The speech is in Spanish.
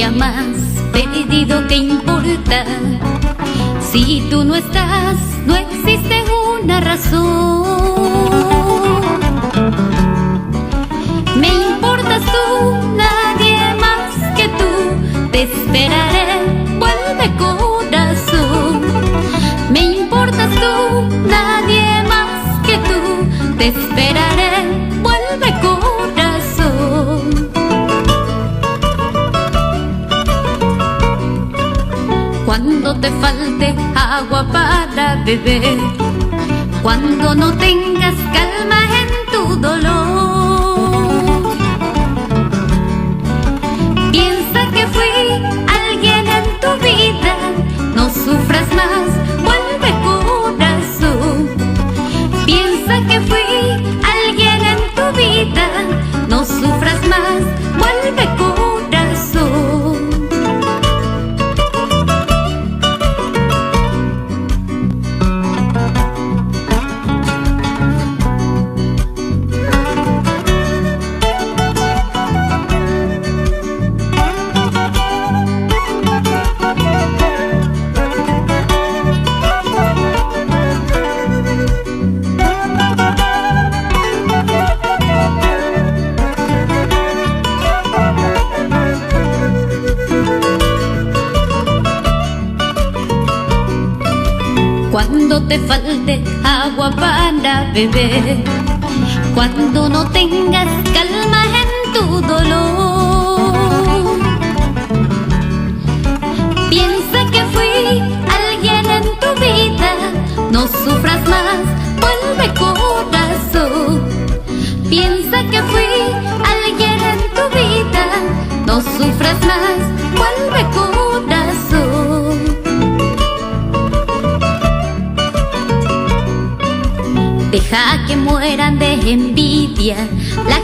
día más perdido que importa. Si tú no estás, no existe una razón. Me importas tú, nadie más que tú. Te esperaré, vuelve corazón. Me importas tú, nadie más que tú. Te esperaré, vuelve corazón. Cuando te falte agua para beber, cuando no tengas calma en tu dolor, piensa que fui alguien en tu vida. No sufras más, vuelve corazón. Piensa que fui alguien en tu vida. No sufras más, vuelve corazón. Cuando te falte agua para beber, cuando no tengas calma en tu dolor, piensa que fui alguien en tu vida. No sufras más, vuelve corazón. Piensa que fui alguien en tu vida. No sufras más, vuelve corazón. Deja que mueran de envidia la